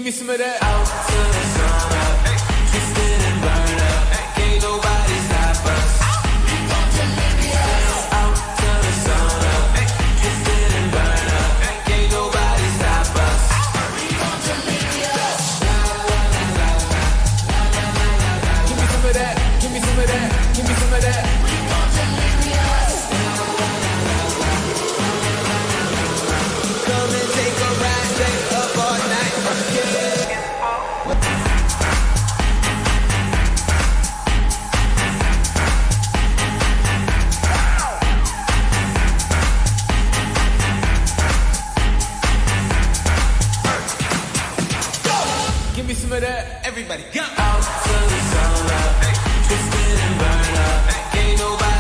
Give me some of that. Out to the sun up, twisted and burn up. Can't nobody stop us. We gon' Jamaica. Out to the sun up, twisted and burn up. Can't nobody stop us. We gon' Jamaica. Give me some of that. Give me some of that. Give me some of that. We gon' Jamaica. Come and take a ride, stay up all night. Give me some of that. Everybody go. Out to the sun up, twisted and burn up. Ain't nobody